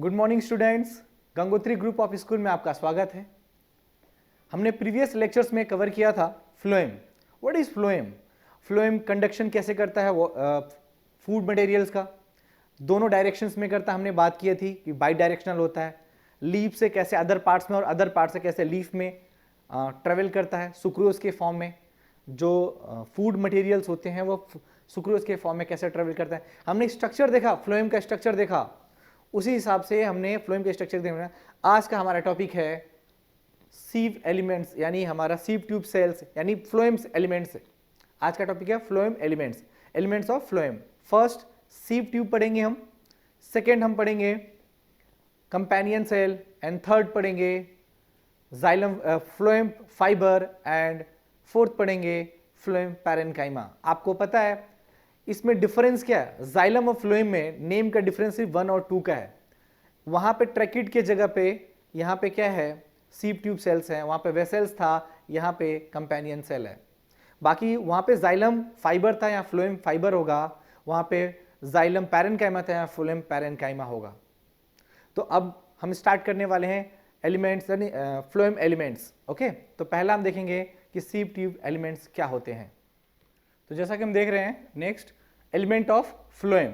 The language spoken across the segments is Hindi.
Good morning students, Gangotri group of school में आपका स्वागत है। हमने प्रीवियस लेक्चर्स में कवर किया था phloem. What is phloem? Phloem conduction कैसे करता है फूड मटेरियल्स का, दोनों डायरेक्शंस में करता है। हमने बात की थी कि बाई डायरेक्शनल होता है, लीफ से कैसे अदर पार्ट्स में और अदर पार्ट से कैसे लीफ में ट्रेवल करता है, सुक्रोज के फॉर्म में जो फूड मटेरियल्स होते हैं वो सुक्रोज के फॉर्म में कैसे ट्रेवल करता है। हमने स्ट्रक्चर देखा, फ्लोएम का स्ट्रक्चर देखा, उसी हिसाब से हमने फ्लोएम के स्ट्रक्चर देखा। आज का हमारा टॉपिक है सीव एलिमेंट्स, यानी हमारा सीव ट्यूब सेल्स यानी फ्लोएम्स एलिमेंट्स। आज का टॉपिक है phloem elements, elements of phloem. First sieve tube पढ़ेंगे हम, सेकेंड हम पढ़ेंगे कंपेनियन सेल एंड थर्ड पढ़ेंगे xylem phloem fibre and fourth पढ़ेंगे फ्लोएम पैरेन्काइमा। आपको पता है इसमें डिफरेंस क्या है? जाइलम और फ्लोएम में नेम का डिफरेंस सिर्फ 1 और 2 का है। वहां पे ट्रैकिड के जगह पे यहाँ पे क्या है, सीव ट्यूब सेल्स हैं, वहां पे वेसल्स था, यहाँ पे कंपेनियन सेल है। बाकी वहां पे जाइलम फाइबर था, यहाँ फ्लोएम फाइबर होगा, वहां पे जाइलम पैरेन्काइमा था, यहाँ फ्लोएम पैरेन्काइमा होगा। तो अब हम स्टार्ट करने वाले हैं एलिमेंट्स यानी फ्लोएम एलिमेंट्स। ओके, तो पहला हम देखेंगे कि सीव ट्यूब एलिमेंट्स क्या होते हैं। तो जैसा कि हम देख रहे हैं, next element of phloem.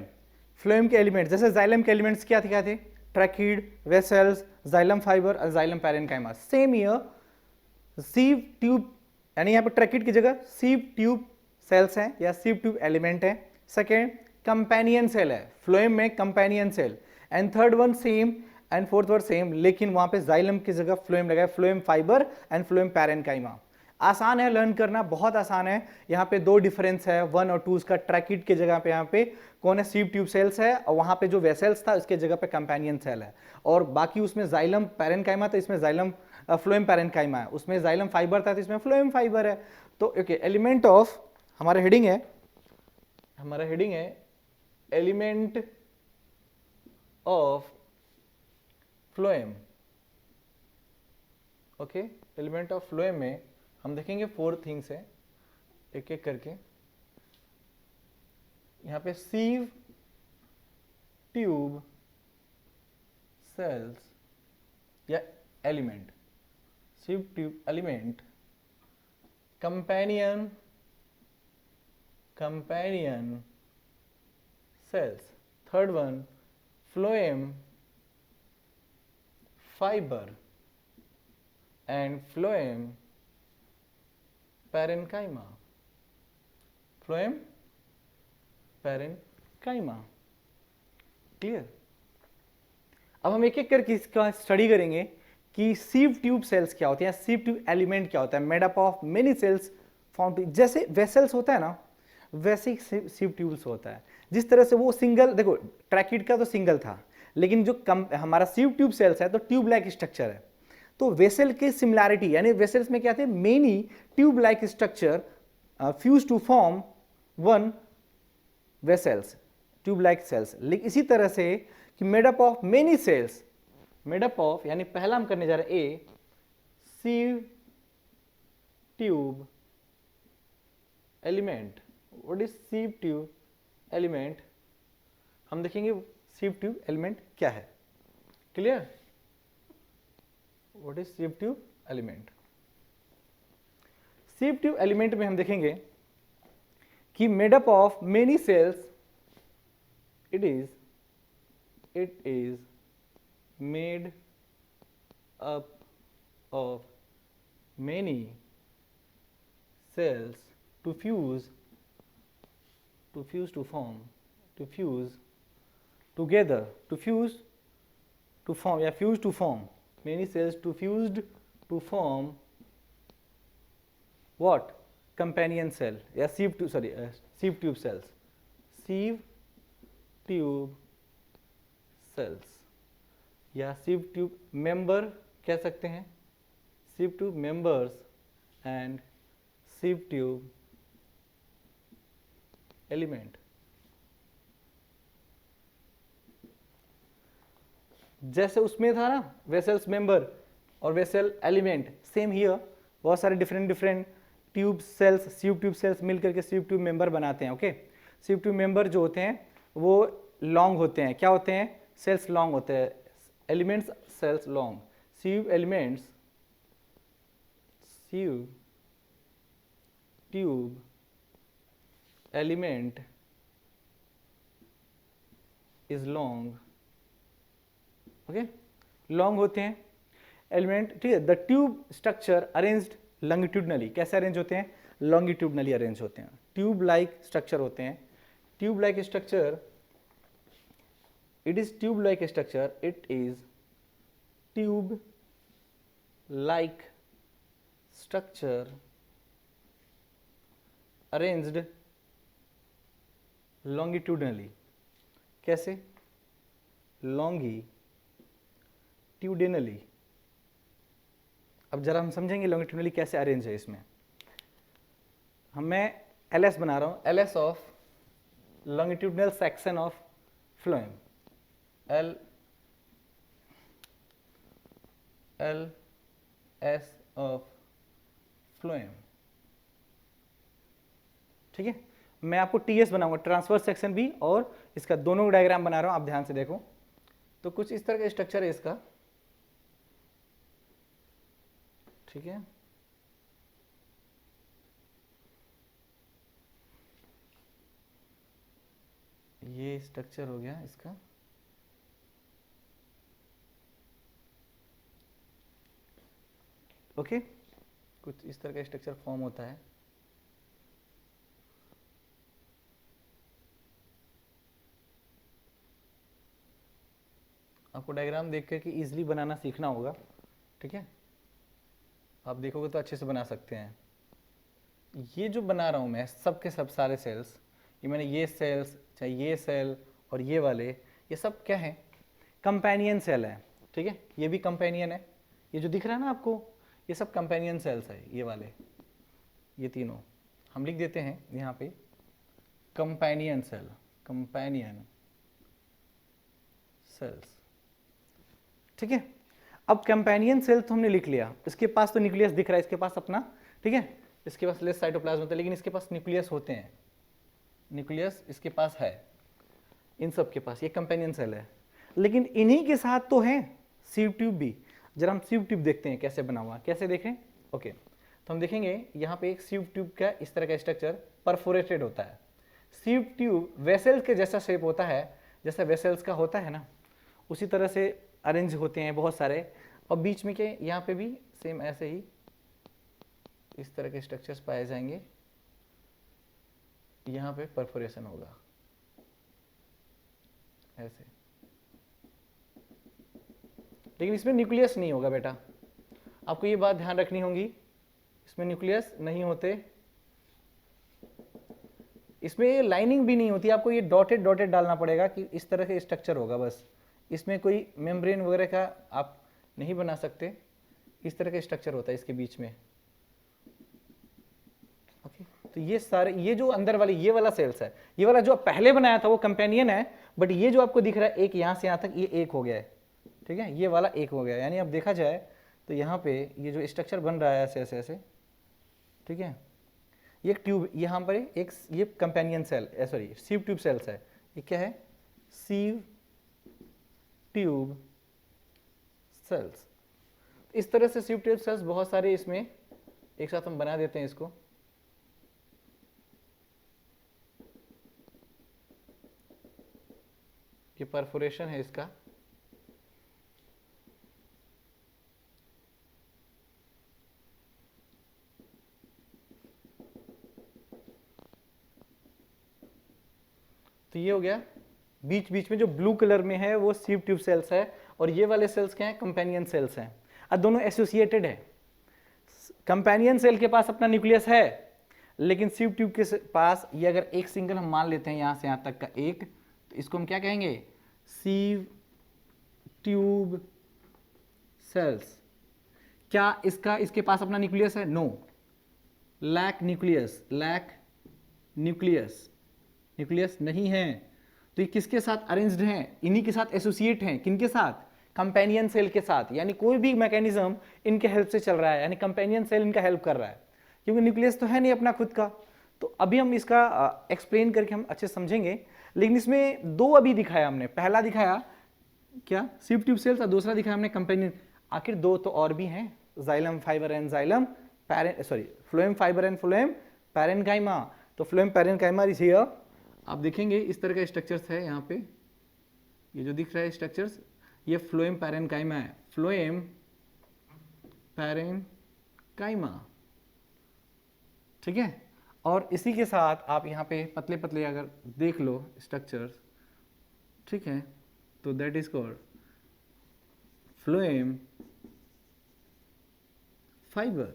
Phloem के एलिमेंट्स जैसे जाइलम के एलिमेंट्स क्या थे? ट्रैकिड, वेसल्स, जाइलम फाइबर और xylem parenchyma. Same year sieve tube यानी यहाँ पे ट्रैकिड की जगह सीव ट्यूब सेल्स हैं या सीव ट्यूब एलिमेंट है। सेकेंड कंपेनियन सेल है, फ्लोएम में companion cell. And third one same and fourth one same, लेकिन वहां पे जाइलम की जगह फ्लोएम लगा है, phloem fibre and phloem parenchyma. आसान है लर्न करना, बहुत आसान है। यहाँ पे दो डिफरेंस है 1 और 2 का। ट्रैकिड के जगह पे यहाँ पे कौन है? सीव ट्यूब सेल्स है, और वहां पे जो वेसल्स था उसके जगह पे कंपेनियन सेल है। और बाकी उसमें जाइलम पैरेन्काइमा था, इसमें जाइलम फ्लोएम पैरेन्काइमा है। उसमें जाइलम फाइबर था तो इसमें फ्लोएम फाइबर है। तो ओके, एलिमेंट ऑफ हमारा हेडिंग है element of phloem. Okay, element of phloem में हम देखेंगे 4 थिंग्स है, एक एक करके। यहां पे सीव ट्यूब सेल्स या element, sieve tube element, companion cells, third one phloem fibre and phloem parenchyma. Phloem parenchyma, clear? अब हम एक एक करके इसका स्टडी करेंगे कि सीव ट्यूब सेल्स क्या होते हैं, सीव ट्यूब एलिमेंट क्या होता है। Made up of many cells found, जैसे वेसल्स होता है ना वैसे ही सीव ट्यूब्स होता है। जिस तरह से वो सिंगल, देखो ट्रैकिड का तो सिंगल था, लेकिन जो हमारा सीव ट्यूब सेल्स है तो ट्यूब लाइक स्ट्रक्चर है। तो वेसल की सिमिलैरिटी यानी वेसल्स में क्या थे? Many tube like structure fuse to form one vessels, tube like cells. लेकिन इसी तरह से कि made up of many cells, made up of यानी पहला हम करने जा रहे हैं a sieve tube element. What is sieve tube element? हम देखेंगे सीव ट्यूब एलिमेंट क्या है, clear? What is sieve tube element? Sieve tube element में हम देखेंगे कि made up of many sales, it is made up of many cells to fuse to form, to fuse together, to fuse to form, yeah, fuse to form, many cells to fused to form what? Companion cell, yeah, sieve tube, sorry, sieve tube cells, sieve tube cells या sieve tube member कह सकते हैं, sieve tube members and sieve tube element. जैसे उसमें था ना वेसल्स मेंबर और वेसल एलिमेंट, सेम हियर बहुत सारे different tube cells, सीव tube sales मिलकर के सीव ट्यूब मेंबर बनाते हैं। ओके, सीव ट्यूब मेंबर जो होते हैं वो लॉन्ग होते हैं। क्या होते हैं? सेल्स लॉन्ग होते हैं, elements cells long, sieve elements, sieve tube element is long, okay long होते हैं एलिमेंट, ठीक है। The tube structure arranged longitudinally, कैसे अरेंज होते हैं, लॉन्गिट्यूडनली अरेंज होते हैं, ट्यूब लाइक स्ट्रक्चर होते हैं। Tube like structure, it is tube like structure, it is tube like structure arranged longitudinally, कैसे, longitudinally। अब जरा हम समझेंगे longitudinally कैसे अरेंज है। इसमें मैं LS बना रहा हूं, LS of longitudinal section of phloem, LS of phloem, ठीक है। मैं आपको TS बनाऊंगा, ट्रांसवर्स सेक्शन भी, और इसका दोनों डायग्राम बना रहा हूं, आप ध्यान से देखो। तो कुछ इस तरह का स्ट्रक्चर है इसका, ठीक है। ये स्ट्रक्चर हो गया इसका, ओके कुछ इस तरह का स्ट्रक्चर फॉर्म होता है। आपको डायग्राम देख करके इजीली बनाना सीखना होगा, ठीक है। आप देखोगे तो अच्छे से बना सकते हैं। ये जो बना रहा हूं मैं सब के सब सारे सेल्स, ये मैंने ये सेल्स, चाहे ये सेल और ये वाले, ये सब क्या है, कंपेनियन सेल है, ठीक है। ये भी कंपेनियन है, ये जो दिख रहा है ना आपको, ये सब कंपेनियन सेल्स है। ये वाले, ये तीनों हम लिख देते हैं यहाँ पे कंपेनियन सेल, कंपेनियन सेल्स, ठीक है। अब कंपेनियन सेल तो हमने लिख लिया, इसके पास तो न्यूक्लियस दिख रहा है, इसके पास अपना, ठीक है, इसके पास लेस साइटोप्लाज्म होता है, लेकिन इसके पास न्यूक्लियस होते हैं, न्यूक्लियस इसके पास है, इन सब के पास, ये कंपेनियन सेल है। लेकिन इन्हीं के साथ तो है सीव ट्यूब भी। जरा हम सीव ट्यूब देखते हैं कैसे बना हुआ, कैसे देखें, ओके। तो हम देखेंगे यहाँ पे एक सीव ट्यूब का इस तरह का स्ट्रक्चर परफोरेटेड होता है। सीव ट्यूब वेसल्स के जैसा शेप होता है, जैसा वेसल्स का होता है ना, उसी तरह से अरेंज होते हैं बहुत सारे, और बीच में के यहाँ पे भी सेम ऐसे ही इस तरह के स्ट्रक्चर्स पाए जाएंगे। यहाँ पे परफोरेशन होगा ऐसे, लेकिन इसमें न्यूक्लियस नहीं होगा बेटा, आपको ये बात ध्यान रखनी होगी, इसमें न्यूक्लियस नहीं होते, इसमें लाइनिंग भी नहीं होती, आपको ये डॉटेड डॉटेड डालना पड़ेगा कि इस तरह के स्ट्रक्चर होगा बस। इसमें कोई मेम्ब्रेन वगैरह का आप नहीं बना सकते, इस तरह का स्ट्रक्चर होता है इसके बीच में, ओके। तो ये सारे, ये जो अंदर वाली ये वाला सेल्स है, ये वाला जो पहले बनाया था वो कंपेनियन है, बट ये जो आपको दिख रहा है एक यहाँ से यहाँ तक, ये एक हो गया है, ठीक है, ये वाला एक हो गया। यानी अब देखा जाए तो यहाँ पे ये जो स्ट्रक्चर बन रहा है ऐसे ऐसे ऐसे, ठीक है, ये ट्यूब, यहाँ पर एक ये companion cell, sorry sieve tube cells है, ये क्या है, सीव ट्यूब सेल्स। इस तरह से सीव ट्यूब सेल्स बहुत सारे इसमें एक साथ हम बना देते हैं इसको। ये परफोरेशन है इसका, तो ये हो गया। बीच बीच में जो ब्लू कलर में है वो सीव ट्यूब सेल्स है, और ये वाले सेल्स क्या हैं, कंपेनियन सेल्स हैं, और दोनों एसोसिएटेड है। कंपेनियन सेल के पास अपना न्यूक्लियस है, लेकिन सीव ट्यूब के पास ये अगर एक सिंगल हम मान लेते हैं यहाँ से यहाँ तक का एक, तो इसको हम क्या कहेंगे, सीव ट्यूब सेल्स। क्या इसका इसके पास अपना न्यूक्लियस है, no, lack nucleus, lack nucleus, nucleus नहीं है। तो ये किसके साथ अरेंज्ड हैं, इन्हीं के साथ एसोसिएट हैं, किनके साथ, कंपेनियन सेल के साथ। यानी कोई भी मैकेनिज्म इनके हेल्प से चल रहा है, यानी कंपेनियन सेल इनका हेल्प कर रहा है, क्योंकि न्यूक्लियस तो है नहीं अपना खुद का। तो अभी हम इसका एक्सप्लेन करके हम अच्छे समझेंगे, लेकिन इसमें दो अभी दिखाया हमने। पहला दिखाया क्या सीव ट्यूब सेल्स, और दूसरा दिखा हमने कंपेनियन। आखिर दो तो और भी हैं, xylem fibre and xylem phloem fibre and phloem parenchyma. तो फ्लोएम पैरेन्काइमा इज हियर। आप देखेंगे इस तरह का स्ट्रक्चर्स है यहाँ पे, ये जो दिख रहा है स्ट्रक्चर्स, ये फ्लोएम पैरेन्काइमा है, फ्लोएम पैरेन्काइमा, ठीक है। और इसी के साथ आप यहाँ पे पतले पतले अगर देख लो स्ट्रक्चर्स, ठीक है, तो that is called phloem fibre,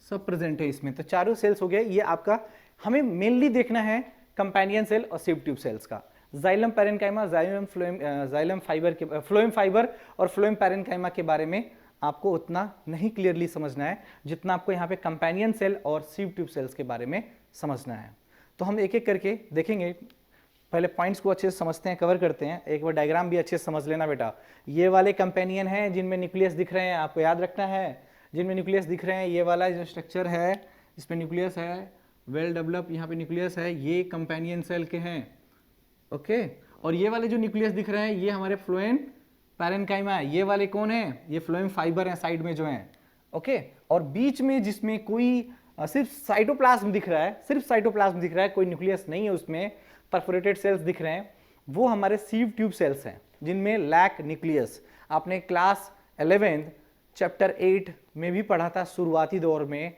सब प्रेजेंट है इसमें। तो चारों सेल्स हो गए। ये आपका हमें मेनली देखना है कंपेनियन सेल और सीव ट्यूब सेल्स का। जाइलम पैरेन्काइमा, जाइलम फाइबर के, फ्लोएम फाइबर और फ्लोएम पैरेन्काइमा के बारे में आपको उतना नहीं क्लियरली समझना है जितना आपको यहाँ पे कंपेनियन सेल और सीव ट्यूब सेल्स के बारे में समझना है। तो हम एक एक करके देखेंगे। पहले पॉइंट्स को अच्छे से समझते हैं, कवर करते हैं। एक बार डायग्राम भी अच्छे से समझ लेना बेटा। ये वाले कंपेनियन हैं जिनमें न्यूक्लियस दिख रहे हैं, आपको याद रखना है, जिनमें न्यूक्लियस दिख रहे हैं। ये वाला जो स्ट्रक्चर है इसमें न्यूक्लियस है, वेल डेवलप यहाँ पे न्यूक्लियस है, ये कंपेनियन सेल के हैं, ओके। और ये वाले जो न्यूक्लियस दिख रहे हैं ये हमारे फ्लोएम पैरेन्काइमा है। ये वाले कौन है? ये फ्लोएम फाइबर हैं साइड में जो हैं, ओके। और बीच में जिसमें कोई सिर्फ साइटोप्लाज्म दिख रहा है, सिर्फ साइटोप्लाज्म दिख रहा है, कोई न्यूक्लियस नहीं है उसमें, परफोरेटेड सेल्स दिख रहे हैं, वो हमारे सीव ट्यूब सेल्स हैं जिनमें लैक न्यूक्लियस। आपने क्लास 11 चैप्टर 8 में भी पढ़ा था शुरुआती दौर में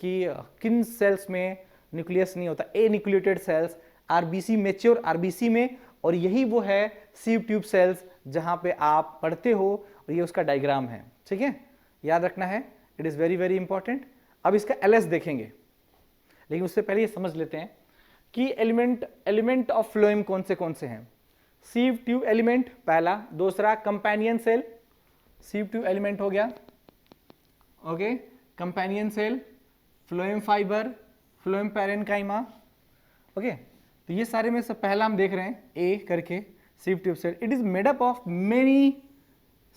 कि किन सेल्स में न्यूक्लियस नहीं होता, anucleated cells, RBC, mature RBC में, और यही वो है सीव ट्यूब सेल्स जहां पे आप पढ़ते हो, और ये उसका डायग्राम है, ठीक है, याद रखना है, it is very very important. अब इसका एलएस देखेंगे, लेकिन उससे पहले ये समझ लेते हैं कि एलिमेंट ऑफ फ्लोएम कौन से हैं। सीव ट्यूब एलिमेंट पहला, दूसरा companion cell, sieve tube element हो गया, okay, companion cell, phloem fibre, phloem parenchyma, okay. तो ये सारे में से पहला हम देख रहे हैं ए करके, sieve tube cell. It is made up of many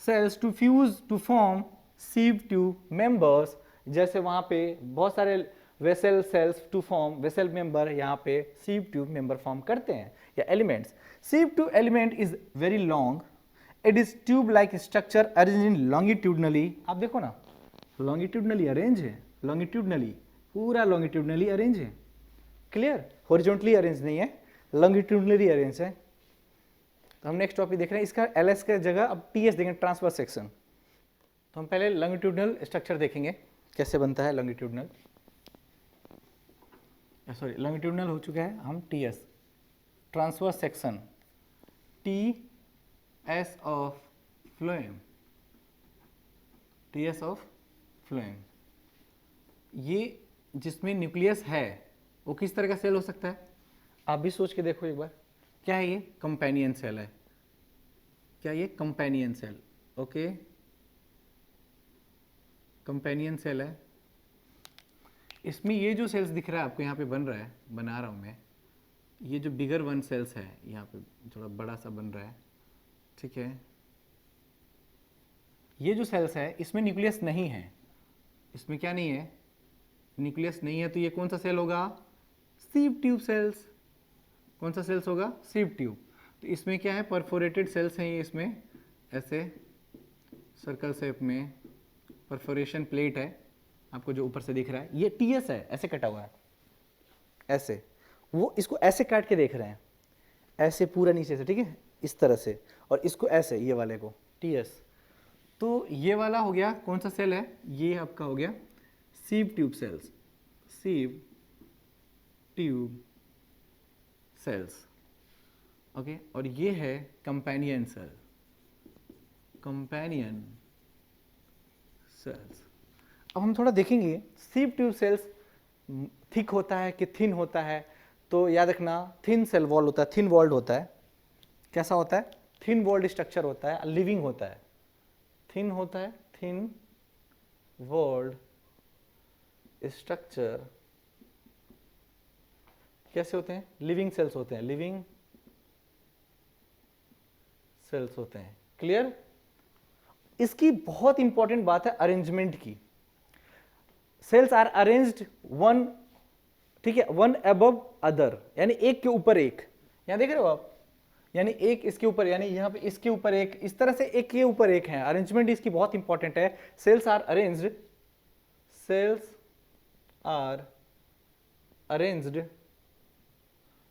cells to fuse to form sieve tube members. जैसे वहां पे बहुत सारे vessel cells to form vessel member, यहाँ पे सीव ट्यूब मेंबर फॉर्म करते हैं या elements. Sieve tube element is very long, it is tube like structure arrange in longitudinally. आप देखो ना, लॉन्गिट्यूडनली अरेंज है, लॉन्गिट्यूडनली, पूरा लॉन्गिट्यूडनली अरेंज है, क्लियर, हॉरिजॉन्टली अरेंज नहीं है, लॉन्गिट्यूडनली अरेंज है। तो हम नेक्स्ट टॉपिक देख रहे हैं, इसका एलएस का जगह अब टीएस देखेंगे, ट्रांसवर्स सेक्शन। तो हम पहले लॉन्गिट्यूडनल स्ट्रक्चर देखेंगे कैसे बनता है लॉन्गिट्यूडनल, सॉरी लॉन्गिट्यूडनल हो चुका है, हम TS, transverse section, T S of phloem, T S of phloem. ये जिसमें न्यूक्लियस है वो किस तरह का सेल हो सकता है? आप भी सोच के देखो एक बार, क्या है ये? कंपेनियन सेल है, क्या ये companion cell, okay, companion cell है। इसमें ये जो सेल्स दिख रहा है आपको यहाँ पे बन रहा है, बना रहा हूँ मैं, ये जो बिगर वन सेल्स है यहाँ पे थोड़ा बड़ा सा बन रहा है, ठीक है। ये जो सेल्स है इसमें न्यूक्लियस नहीं है, इसमें क्या नहीं है? न्यूक्लियस नहीं है, तो ये कौन सा सेल होगा? सीव ट्यूब सेल्स। कौन सा सेल्स होगा? Sieve tube. तो इसमें क्या है? परफोरेटेड सेल्स हैं ये, इसमें ऐसे सर्कल शेप में परफोरेशन प्लेट है आपको जो ऊपर से दिख रहा है, ये टीएस है, ऐसे कटा हुआ है, ऐसे, वो इसको ऐसे काट के देख रहे हैं, ऐसे पूरा नीचे से, ठीक है, इस तरह से, और इसको ऐसे, ये वाले को टीएस। तो ये वाला हो गया कौन सा सेल है? ये आपका हो गया सीव tube sales, सीव tube sales, okay. और ये है कंपेनियन सेल, कंपेनियन सेल्स। अब हम थोड़ा देखेंगे सीव ट्यूब सेल्स थिक होता है कि थिन होता है। तो याद रखना, थिन सेल वॉल होता है, थिन वॉल्ड होता है। कैसा होता है? थिन वॉल्ड स्ट्रक्चर होता है, लिविंग होता है, थिन होता है, थिन वॉल्ड स्ट्रक्चर। कैसे होते हैं? लिविंग सेल्स होते हैं, लिविंग सेल्स होते हैं, क्लियर। इसकी बहुत इंपॉर्टेंट बात है अरेंजमेंट की। सेल्स आर अरेंज्ड वन, ठीक है, वन अबव अदर, यानी एक के ऊपर एक। यहां देख रहे हो आप, यानी एक इसके ऊपर, यानी यहाँ पे इसके ऊपर एक, इस तरह से एक के ऊपर एक है। अरेंजमेंट इसकी बहुत इंपॉर्टेंट है। Cells are arranged, cells are arranged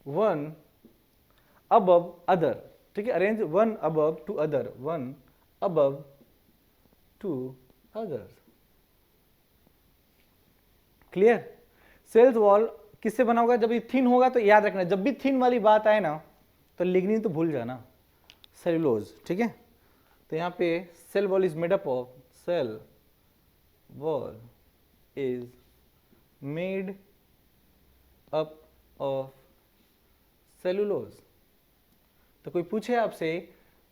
one above other, ठीक है, arrange one above to other, one above to other. Clear? Cells wall किससे बना होगा? जब ये थिन होगा तो याद रखना, जब भी थिन वाली बात आए ना तो लिग्निन तो भूल जाना, सेलुलोज, ठीक है। तो यहाँ पे cell wall is made up of, cell wall is made up of cellulose. तो कोई पूछे आपसे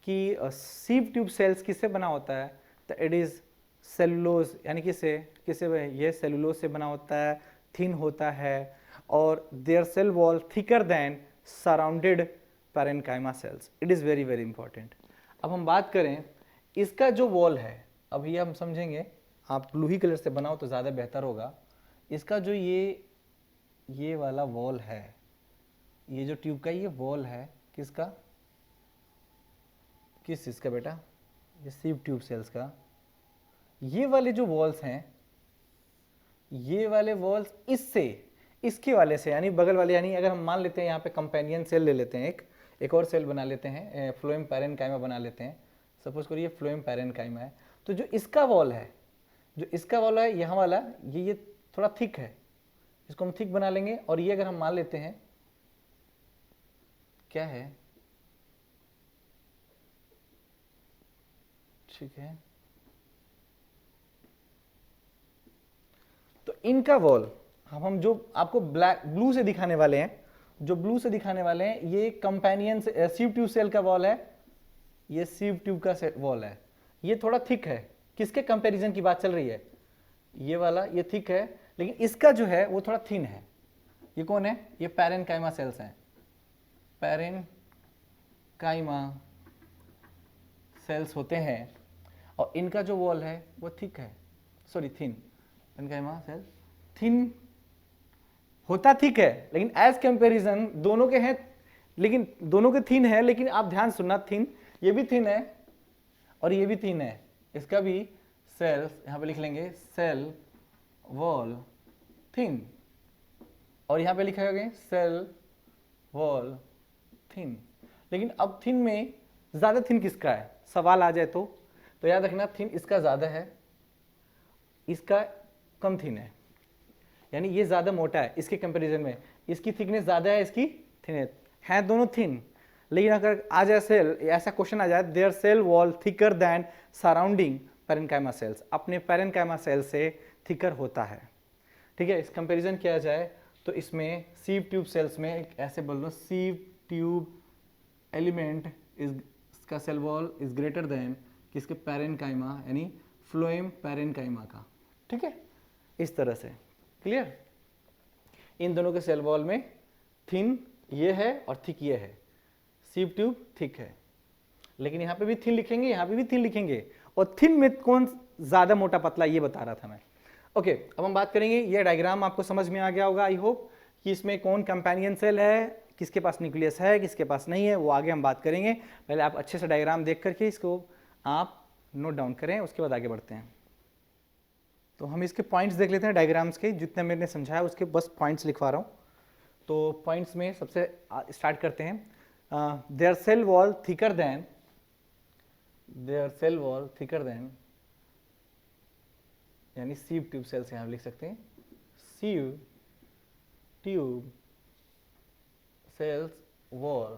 कि सीव ट्यूब सेल्स किससे बना होता है, तो इट इज सेलुलोज, यानी किससे किससे ये सेलुलोज से बना होता है, थिन होता है, और their cell wall thicker than surrounded parenchyma cells. It is very very important. अब हम बात करें इसका जो वॉल है, अब ये हम समझेंगे, आप ब्लू ही कलर से बनाओ तो ज़्यादा बेहतर होगा। इसका जो ये वाला वॉल है, ये जो ट्यूब का ये वॉल है, किसका, किस चीज़ का बेटा, ये सीव ट्यूब सेल्स का। ये वाले जो वॉल्स हैं, ये वाले वॉल्स इससे, इसके वाले से, यानी बगल वाले, यानी अगर हम मान लेते हैं यहाँ पे कंपेनियन सेल ले लेते हैं, एक और सेल बना लेते हैं, फ्लोएम पैरेन्काइमा बना लेते हैं, सपोज करिए फ्लोएम पैरेन्काइमा है, तो जो इसका वॉल है, जो इसका वॉल है यहाँ वाला, ये थोड़ा थिक है, इसको हम थिक बना लेंगे। और ये अगर हम मान लेते हैं क्या है, ठीक है, तो इनका वॉल हम जो आपको ब्लैक ब्लू से दिखाने वाले हैं, जो ब्लू से दिखाने वाले हैं, ये कंपेनियन सीव ट्यूब सेल का वॉल है, ये सीव ट्यूब का वॉल है, ये थोड़ा थिक है। किसके कंपैरिजन की बात चल रही है, ये वाला ये थिक है, लेकिन इसका जो है वो थोड़ा थिन है। ये कौन है, ये पैरेन्काइमा सेल्स हैं, पैरेन्काइमा सेल्स होते हैं, और इनका जो वॉल है वो थिक है, sorry thin, parenchyma cell thin होता थिक है, लेकिन एज कंपैरिजन दोनों के हैं, लेकिन दोनों के थिन है, लेकिन आप ध्यान सुनना, थिन, ये भी थिन है और ये भी थिन है। इसका भी सेल्स यहां पे लिख लेंगे, सेल वॉल थिन, और यहां पे लिखा होगा सेल वॉल थिन। लेकिन अब थिन में ज्यादा थिन किसका है, सवाल आ जाए तो याद रखना, थिन इसका ज्यादा है, इसका कम थिन है, यानी ये ज्यादा मोटा है इसके कंपैरिजन में, इसकी थिकनेस ज्यादा है, इसकी थिकनेस है, दोनों थिन। लेकिन अगर आ जाए सेल, ऐसा क्वेश्चन आ जाए, their cell wall thicker than surrounding parenchyma cells, अपने पैरेन्काइमा सेल से थिकर होता है, ठीक है। इस कंपैरिजन किया जाए तो इसमें सीव ट्यूब सेल्स में ऐसे बोल लो, सीव ट्यूब एलिमेंट इज, इसका cell wall is greater than किसके, पैरेन्काइमा, यानी फ्लोएम पैरेन्काइमा का, ठीक है, इस तरह से। क्लियर? इन दोनों के सेल वॉल में थिन ये है और थिक ये है, सीव ट्यूब थिक है, लेकिन यहाँ पे भी थिन लिखेंगे, यहाँ पे भी थिन लिखेंगे, और थिन में कौन ज्यादा मोटा पतला ये बता रहा था मैं। ओके, अब हम बात करेंगे, ये डायग्राम आपको समझ में आ गया होगा आई होप, कि इसमें कौन कंपेनियन सेल है, किसके पास न्यूक्लियस है, किसके पास नहीं है, वो आगे हम बात करेंगे। पहले आप अच्छे से डायग्राम देख करके इसको आप नोट डाउन करें, उसके बाद आगे बढ़ते हैं। तो हम इसके पॉइंट्स देख लेते हैं डायग्राम्स के, जितने मैंने समझाया उसके बस पॉइंट्स लिखवा रहा हूँ। तो पॉइंट्स में सबसे स्टार्ट करते हैं, their cell wall thicker than, their cell wall thicker than, यानी सीव ट्यूब सेल्स यहाँ लिख सकते हैं, sieve tube cells wall,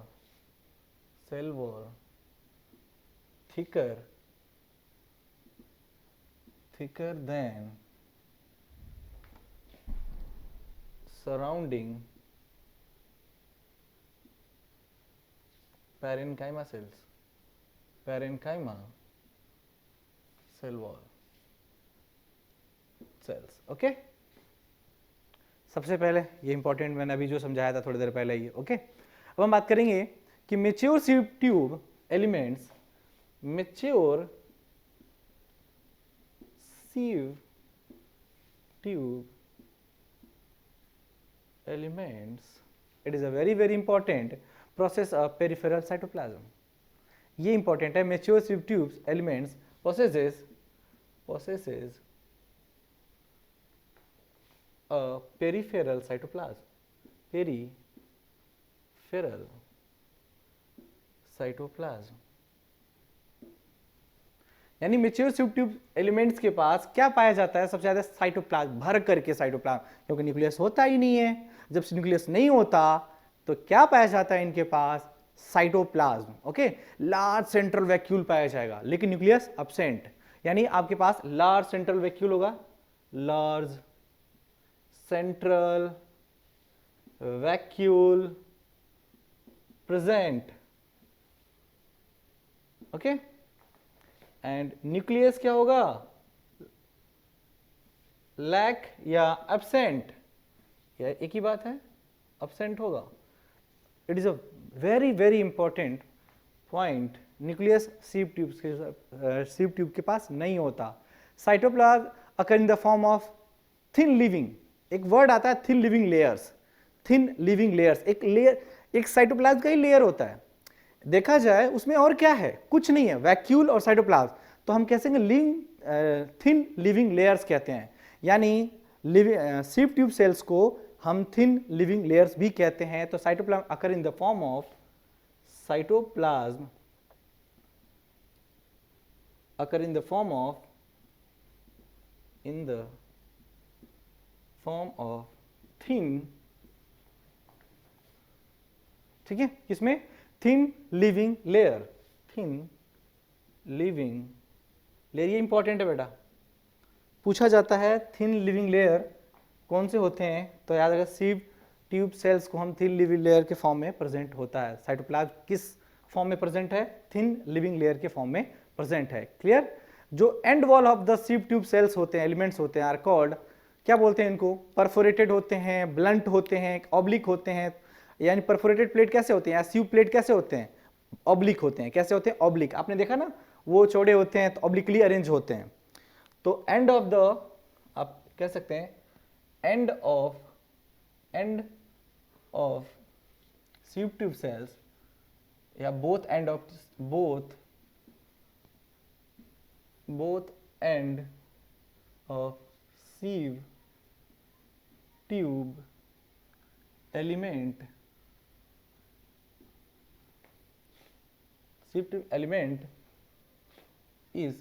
cell wall thicker than surrounding parenchyma cells, parenchyma cell wall cells। Okay, सबसे पहले ये इंपॉर्टेंट मैंने अभी जो समझाया था थोड़ी देर पहले ये। ओके, अब हम बात करेंगे कि mature sieve tube elements, mature sieve tube elements, it is a very very important, process a peripheral cytoplasm. ये इंपॉर्टेंट है. Mature sieve tubes elements possesses a peripheral cytoplasm. Peripheral cytoplasm. यानी मेच्योर सिव ट्यूब एलिमेंट्स के पास क्या पाया जाता है? सबसे ज्यादा साइटोप्लाज्म, भर करके साइटोप्लाज्म, क्योंकि न्यूक्लियस होता ही नहीं है. जब न्यूक्लियस नहीं होता तो क्या पाया जाता है इनके पास? Cytoplasm. Okay, large central vacuole पाया जाएगा, लेकिन न्यूक्लियस अब्सेंट. यानी आपके पास लार्ज सेंट्रल वैक्यूल होगा, large central vacuole present. Okay, and nucleus क्या होगा? लैक या एब्सेंट, या एक ही बात है, एब्सेंट होगा. It is a very very important point. Nucleus सीव tube के पास नहीं होता. Cytoplasm occur in the form of thin living. एक वर्ड आता है thin living layers. Thin living layers, एक लेयर, एक साइटोप्लाज्म का ही लेयर होता है. देखा जाए उसमें और क्या है? कुछ नहीं है, वैक्यूल और साइटोप्लाज्म. तो हम कैसे थिन लिविंग लेयर्स कहते हैं. यानी सीव ट्यूब सेल्स को हम थिन लिविंग लेयर्स भी कहते हैं. तो cytoplasm occur in the form of thin, ठीक है, किसमें? Thin living layer. Thin living layer, ये इंपॉर्टेंट है बेटा, पूछा जाता है. थिन लिविंग लेयर कौन से होते हैं? तो याद रखिए, सीव ट्यूब सेल्स को हम थिन लिविंग लेयर के फॉर्म में प्रेजेंट होता है. साइटोप्लाज्म किस फॉर्म में प्रेजेंट है? थिन लिविंग लेयर के फॉर्म में प्रेजेंट है. क्लियर? जो and wall of the सीव tube sales होते हैं, एलिमेंट्स होते हैं, आर कॉल्ड, क्या बोलते हैं इनको? परफोरेटेड होते हैं, ब्लंट होते हैं, ऑब्लिक होते हैं. यानी परफोरेटेड प्लेट कैसे होते हैं, या सीव प्लेट कैसे होते हैं? ऑब्लिक होते हैं. कैसे होते हैं? ऑब्लिक. आपने देखा ना, वो चौड़े होते हैं तो ऑब्लिकली अरेंज होते हैं. तो एंड ऑफ द, आप कह सकते हैं end of sieve tube cells, या both end of sieve tube element, sieve tube element is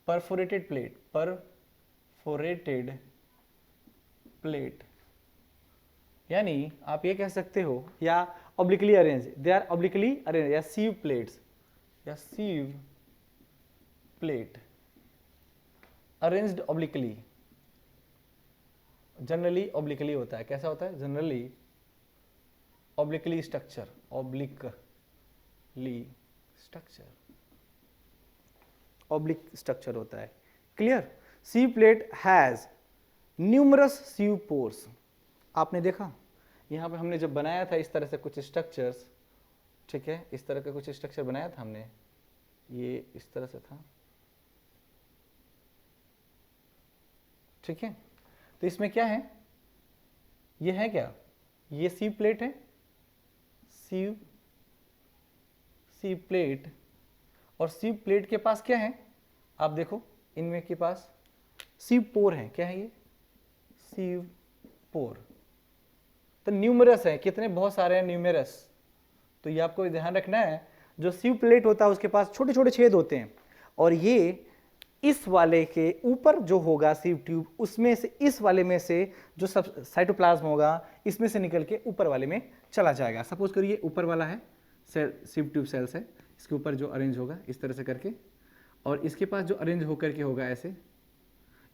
perforated plate. यानी आप ये कह सकते हो, या obliquely arranged, they are obliquely arranged, या sieve plates, या sieve plate arranged obliquely. Generally obliquely होता है. कैसा होता है? Generally obliquely structure, oblique structure होता है. Clear? Sieve plate has numerous sieve pores. आपने देखा यहाँ पे हमने जब बनाया था इस तरह से कुछ स्ट्रक्चर्स, ठीक है, इस तरह का कुछ स्ट्रक्चर बनाया था हमने, ये इस तरह से था, ठीक है. तो इसमें क्या है? ये है क्या? ये सीव प्लेट है, सीव प्लेट. और सीव प्लेट के पास क्या है? आप देखो, इनमें के पास सीव पोर है. क्या है ये? सीव पोर. तो न्यूमरस है. कितने? बहुत सारे हैं, न्यूमरस. तो ये आपको ध्यान रखना है. जो सीव प्लेट होता है उसके पास छोटे छोटे छेद होते हैं, और ये इस वाले के ऊपर जो होगा सीव ट्यूब, उसमें से, इस वाले में से जो सब साइटोप्लाज्म होगा, इसमें से निकल के ऊपर वाले में चला जाएगा. सपोज करिए ऊपर वाला है सीव ट्यूब सेल्स है, इसके ऊपर जो अरेंज होगा इस तरह से करके, और इसके पास जो अरेंज होकर के होगा ऐसे,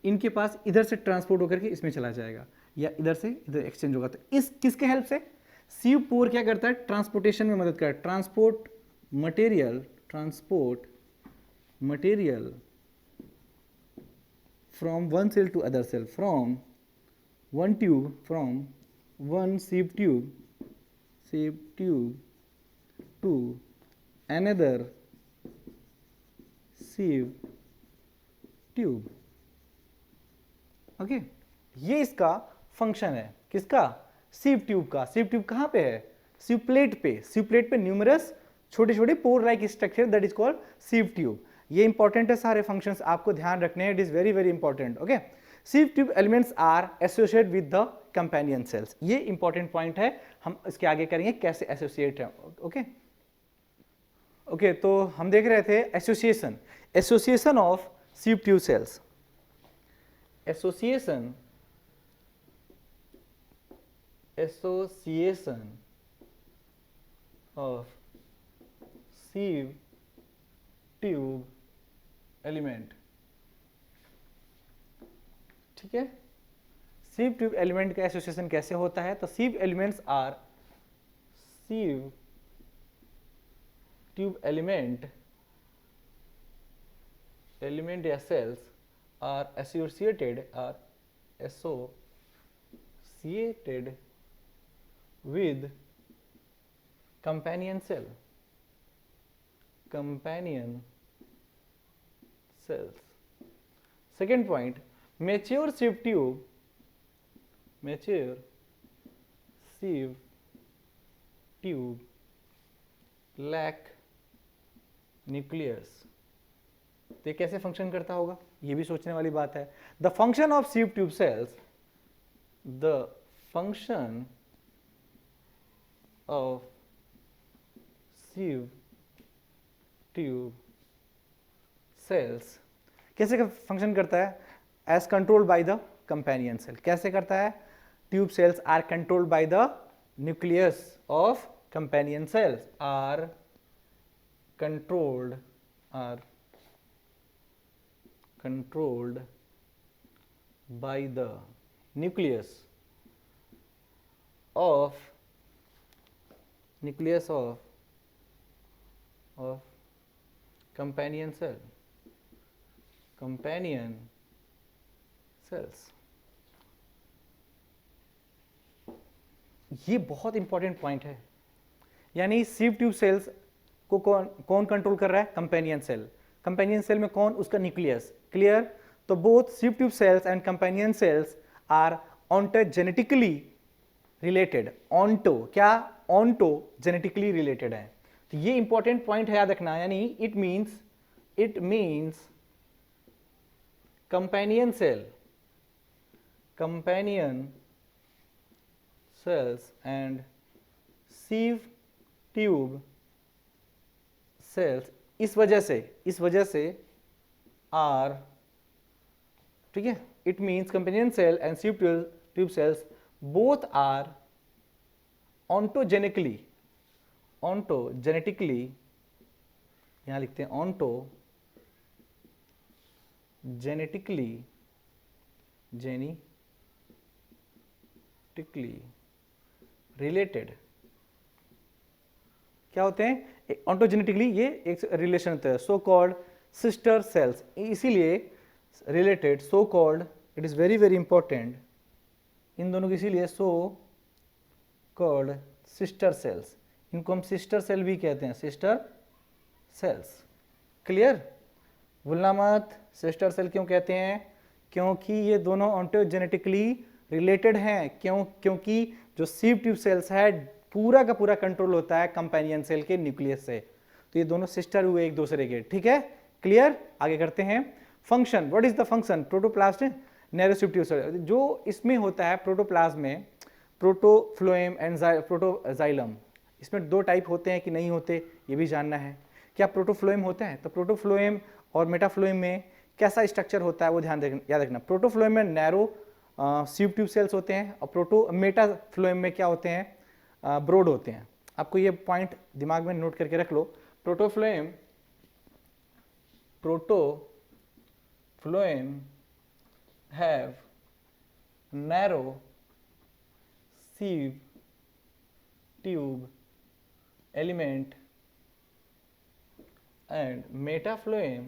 इनके पास इधर से ट्रांसपोर्ट होकर के इसमें चला जाएगा, या इधर से इधर एक्सचेंज होगा. तो इस किसके हेल्प से? सीव पोर क्या करता है? ट्रांसपोर्टेशन में मदद करता है. Transport material from one cell to other cell, from one sieve tube to another sieve tube. Okay, ये इसका फंक्शन है. किसका? सीव ट्यूब का. सीव ट्यूब कहाँ पे है? सिव प्लेट पे न्यूमरस छोटे छोटे pore like structure that is called sieve tube. ये इंपॉर्टेंट है, सारे फंक्शंस आपको ध्यान रखने हैं, it is very very important. Okay, sieve tube elements are associated with the companion cells. ये इंपॉर्टेंट पॉइंट है, हम इसके आगे करेंगे कैसे एसोसिएट है। ओके, तो हम देख रहे थे association of sieve tube cells. Association of sieve tube element। ठीक है, sieve ट्यूब एलिमेंट का एसोसिएशन कैसे होता है? तो sieve elements are sieve tube element या cells are associated with companion cells। Second point, mature sieve tube lack nucleus। तो ये कैसे फंक्शन करता होगा, ये भी सोचने वाली बात है। The function of sieve tube cells, the function of sieve tube cells कैसे फंक्शन करता है? As controlled by the companion cell. कैसे करता है? Tube cells are controlled by the nucleus of companion cells are controlled by the nucleus of companion cells। ये बहुत इंपॉर्टेंट पॉइंट है, यानी सिव ट्यूब सेल्स को कौन कंट्रोल कर रहा है? Companion cell. कंपेनियन सेल में कौन? उसका न्यूक्लियस। क्लियर? तो both sieve tube cells and companion cells are ontogenetically related. Ontogenetically related है। तो ये इंपॉर्टेंट पॉइंट है, याद रखना। यानी it means companion cells and sieve tube cells इस वजह से आर, ठीक है, it means companion cell and sieve tube cells both are ontogenetically, यहां लिखते हैं ऑन्टोजेनेटिकली रिलेटेड। क्या होते हैं? ऑन्टोजेनेटिकली ये एक रिलेशन होता है, सो कॉल्ड सिस्टर सेल्स। इसीलिए related, so called, it is very very important in दोनों की, इसीलिए सो कॉल्ड सिस्टर सेल्स। इनको हम सिस्टर सेल भी कहते हैं, सिस्टर सेल्स। क्लियर? भूलना मत, सिस्टर सेल क्यों कहते हैं? क्योंकि ये दोनों ऑन्टोजेनेटिकली रिलेटेड हैं। क्योंकि जो सिव ट्यूब सेल्स है पूरा का पूरा कंट्रोल होता है कंपेनियन सेल के न्यूक्लियस से, तो ये दोनों सिस्टर हुए एक दूसरे के। ठीक है, क्लियर? आगे करते हैं। Function, what is the function? Protoplast narrow sieve tube cell, जो इसमें होता है प्रोटोप्लाज्म में, प्रोटोफ्लोएम एंड प्रोटोजाइलम। इसमें दो टाइप होते हैं कि नहीं होते, ये भी जानना है। क्या प्रोटोफ्लोएम होता है? तो प्रोटोफ्लोएम और मेटाफ्लोएम में कैसा स्ट्रक्चर होता है वो याद रखना। प्रोटोफ्लोएम में नैरो सिव ट्यूब सेल्स होते हैं और मेटाफ्लोएम में क्या होते हैं? ब्रॉड होते हैं। आपको ये पॉइंट दिमाग में नोट करके रख लो। Protophloem have narrow sieve tube element and metafloem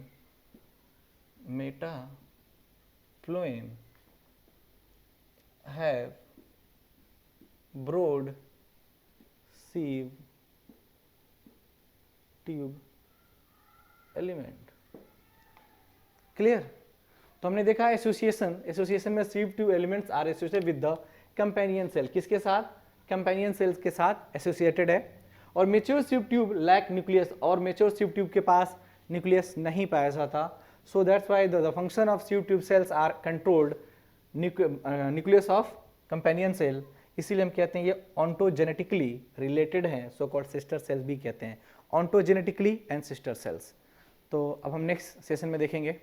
have broad sieve tube element। Clear? तो हमने देखा एसोसिएशन में sieve tube elements are associated with the companion cell. किसके साथ? कंपेनियन सेल्स के साथ एसोसिएटेड है, और mature sieve tube lack nucleus, और मेच्योर सीव ट्यूब के पास न्यूक्लियस नहीं पाया जाता. So that's why the function of sieve tube cells are controlled nucleus of companion cell. इसीलिए हम कहते हैं ये ऑन्टोजेनेटिकली रिलेटेड हैं, सो कॉल्ड सिस्टर सेल्स भी कहते हैं, ऑन्टोजेनेटिकली एंड सिस्टर सेल्स. तो अब हम नेक्स्ट सेशन में देखेंगे.